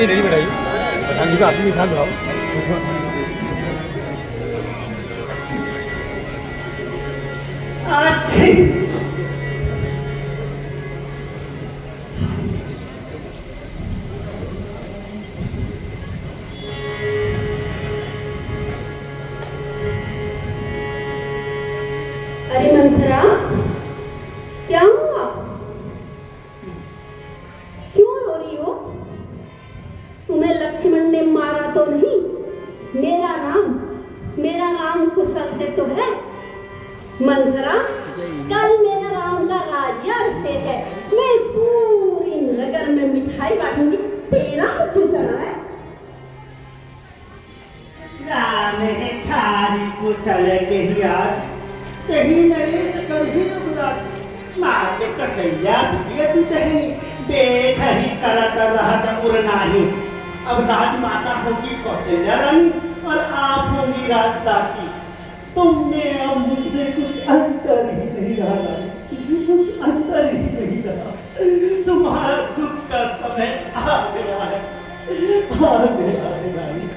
बताइए नहीं बताइए, प्रधान जी को आप भी साथ बुलाओ। अच्छी अरे मंथरा, क्या हुआ? क्यों रो रही हो? तुम्हें लक्ष्मण ने मारा तो नहीं? मेरा राम कुशल से तो है। मंथरा, कल मेरा राम का राज्याभिषेक है। मैं पूरी नगर में मिठाई बांटूंगी। तेरा मुट्ठी चढ़ा है। राम है थारी कुशल के ही आज कहीं नरेश कर ही न बुला माँ के कसैया दिया तू तहनी देख ही करत रहत उड़नाही। अब राजमाता होगी कौशल्या रानी और आप होंगी राजदासी। तुमने अब मुझमें कुछ अंतर ही नहीं रहा रानी, कुछ अंतर ही नहीं रहा। तुम्हारा दुख का समय आ गया है, आ गया है रानी।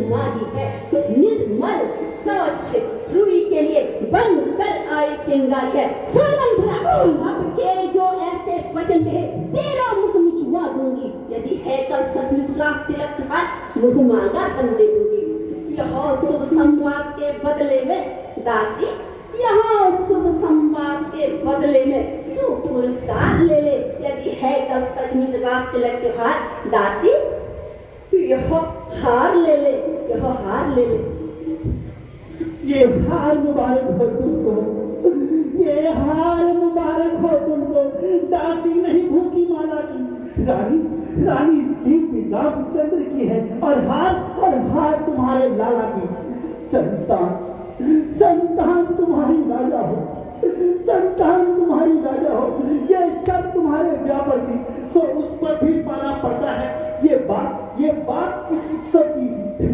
माही है, निर्मल स्वच्छ रूई के लिए बनकर आई चिंगारी है। सुन मंथरा, अब के जो ऐसे वचन कहे तेरा मुख मिचवा दूंगी। यदि है कल सचमुच रास तिलक हाथ, मुँह मांगा धन दे दूंगी। यह शुभ संवाद के बदले में दासी, यहाँ शुभ संवाद के बदले में तू पुरस्कार ले ले। यदि है कल सचमुच रास तिलक त्योहार दासी, तू यह हार ले ले, यह हार ले ले। ये हार मुबारक हो तुमको, ये हार मुबारक हो तुमको। दासी नहीं भूखी माला की, रानी रानी जीत रामचंद्र की है, और हार तुम्हारे लाला की। संतान तुम्हारी राजा हो, संतान तुम्हारी राजा हो। ये सब तुम्हारे व्यापार थी, सो उस पर भी पाना पड़ता है। ये बात इस उत्सव की थी।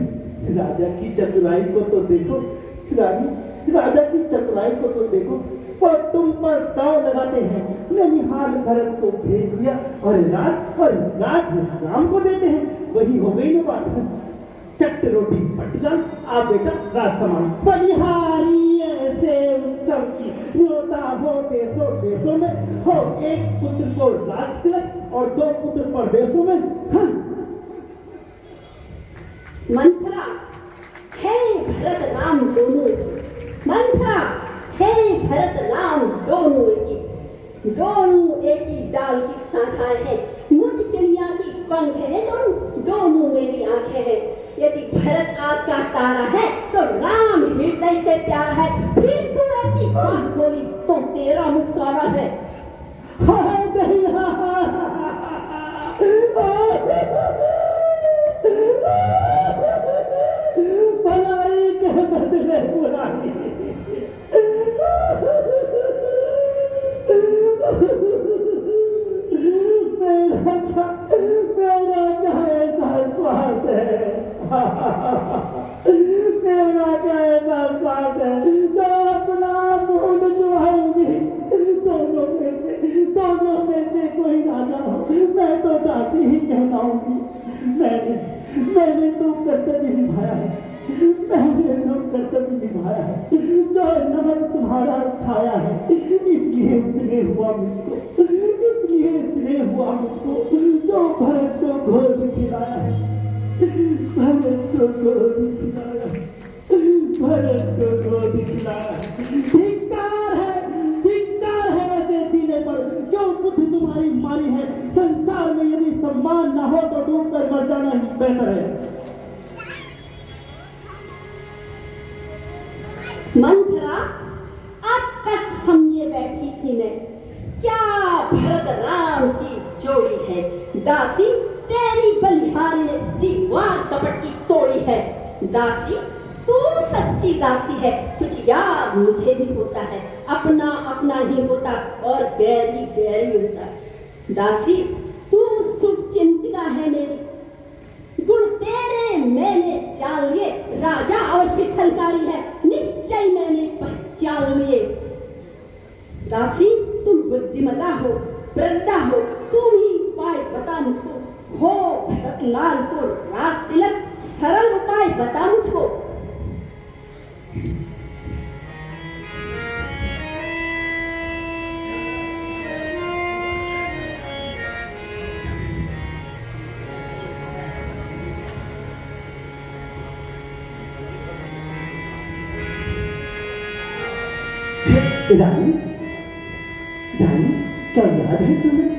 राजा की चतुराई को तो देखो रानी, राजा की चतुराई को तो देखो। वो तुम पर दाव लगाते हैं। ननिहाल भरत को भेज दिया और राज राम को देते हैं। वही हो गई ना बात। चट्ट रोटी पटगान, आप बेटा राज समान। बलिहारी ऐसे उत्सव की न्योता हो देशों में हो। एक पुत्र को राज तिलक और 2 पुत्र परदेशों में। हाँ। मंथरा, हे भरत राम दोनों, मंथरा हे भरत राम दोनों एक ही डाल की शाखाएं हैं। मुझ चिड़िया की पंख है दोनों मेरी आंखें हैं। यदि भरत आपका तारा है तो राम हृदय से प्यार है। फिर तू ऐसी बात बोली तो तेरा मुख काला है। भलाई के बदले बुराई। मेरा क्या ऐसा स्वार्थ है, मेरा क्या ऐसा स्वार्थ है जो अपना मुंह चुहाऊंगी। दोनों में से कोई राजा हो, मैं तो दासी ही कहलाऊंगी। मैंने तो कर्तव्य निभाया है, जो नमक तुम्हारा खाया है। इसलिए स्नेह हुआ मुझको, जो भरत को गोद खिलाया है, धिक्कार है ऐसे जीने पर। जो बुद्धि तुम्हारी मारी है, संसार में यदि सम्मान न हो तो डूब कर मर जाना ही बेहतर है। मंथरा, अब तक समझे बैठी थी मैं, क्या भरत राम की जोड़ी है। दासी, तेरी बलिहारी ने दीवार कपट की तोड़ी है। दासी, तू सच्ची दासी है। तुझ याद मुझे भी होता है, अपना ही होता और बैरी होता। दासी, तू शुभ चिंतिका है मेरी, गुण तेरे मैंने जान लिए। राजा और शिक्षणकारी है, निश्चय मैंने पहचान लिए। दासी, तुम बुद्धिमता हो, वृद्धा हो, तुम ही उपाय बता मुझको। हो भरत लाल को रास तिलक, सरल उपाय बता मुझको। रानी, क्या याद है तुम्हें?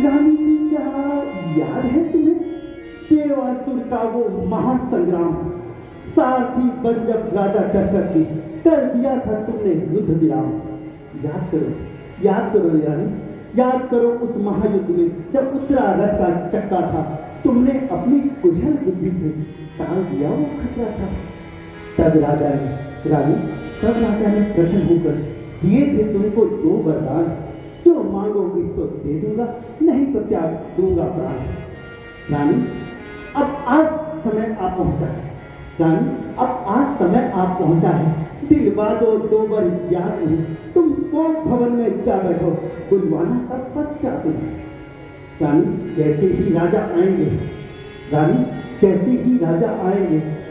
रानी जी, क्या याद है तुम्हें? देवासुर का वो महासंग्राम, सारथी बन जब राजा दशरथ की कर दिया था तुमने युद्ध विराम। याद करो रानी, याद करो उस महायुद्ध में जब उत्तरा रथ का चक्का था, तुमने अपनी कुशल बुद्धि से टाल दिया वो खतरा था। तब राजा ने प्रसन्न होकर दिए थे तुमको 2 वरदान, जो मांगोगी सो दे दूंगा, नहीं तो त्याग दूंगा प्राण। रानी, अब आज समय आप पहुंचा है। दिलवा दो 2 वर याद नहीं, तुम कोट भवन में जा बैठो, बुलवाना तब पश्चात। रानी, जैसे ही राजा आएंगे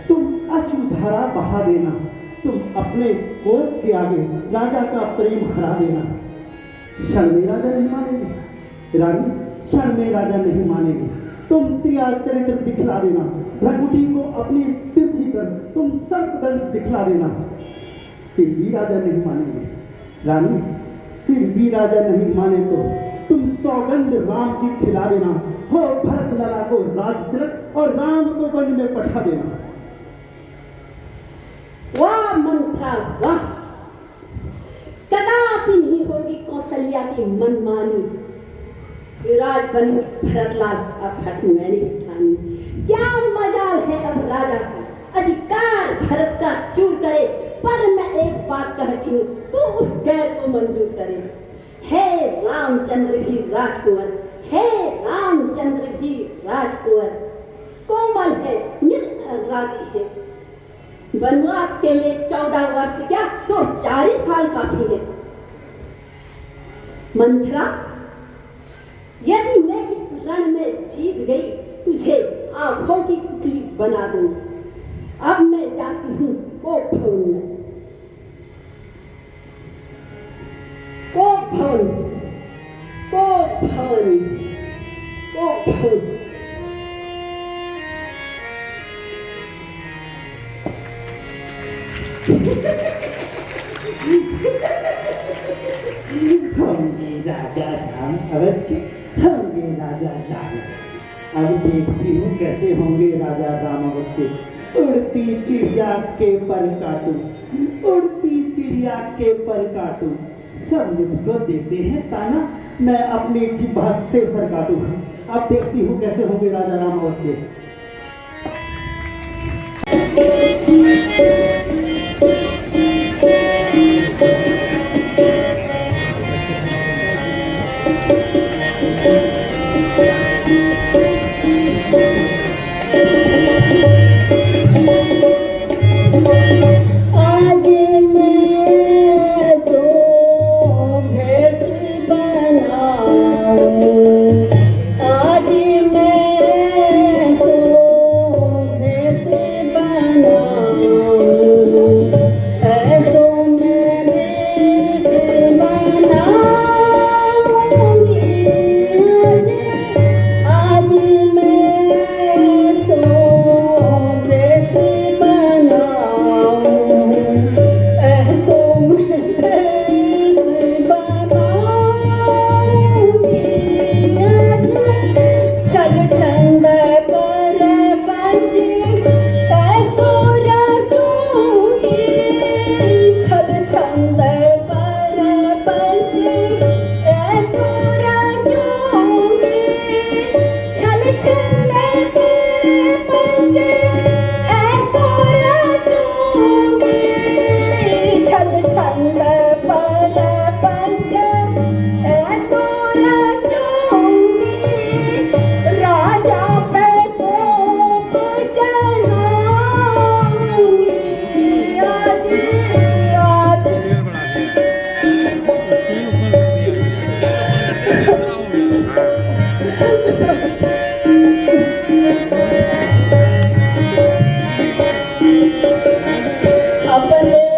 तुम अश्रुधारा बहा देना, तुम अपने कोप के आगे राजा का प्रेम हरा देना। क्षण में राजा नहीं मानेंगे रानी, क्षण में राजा नहीं मानेंगे। तुम त्रिया चरित्र दिखला देना, भ्रकुटी को अपनी तिरछी कर तुम सर्पदंश दिखला देना। फिर भी राजा नहीं मानेंगे रानी, फिर भी राजा नहीं माने तो तुम सौगंध राम की खिला देना, हो भरत लला को राज तिलक और राम को वन में पठा देना। वाह मंत्रा वाह, कदापि नहीं होगी कौशल्या की मनमानी। विराट बनेंगे भरतलाल, अब हट मैंने ठानी। क्या मजाल है अब राजा का, अधिकार भरत का चूर करे। पर मैं एक बात कहती हूँ, तू उस गैर को मंजूर करे। हे रामचंद्र भी राजकुंवर, हे रामचंद्र भी राजकुंवर। कोमल है, निरादि है। वनवास के लिए 14 वर्ष क्या तो 40 साल काफी है। मंथरा, यदि मैं इस रण में जीत गई, तुझे आंखों की पुतली बना दूं। अब मैं जाती हूँ कोप भवन में। कोप भवन, कोप भवन, कोप भवन। होंगे राजा राम अवध के, होंगे राजा राम। अब देखती हूँ कैसे होंगे राजा राम अवध के। उड़ती चिड़िया के पर काटूं, उड़ती चिड़िया के पर काटूं। सब मुझको देते हैं ताना, मैं अपनी जिह्वा से सर काटूं। अब देखती हूँ कैसे होंगे राजा राम अवध के। आज मैं सो भैंस बनाऊं, आज मैं सो भैंस बनाऊं, ऐसो मैं भैंस बनाऊंगी। आज मैं सो भैंस अपने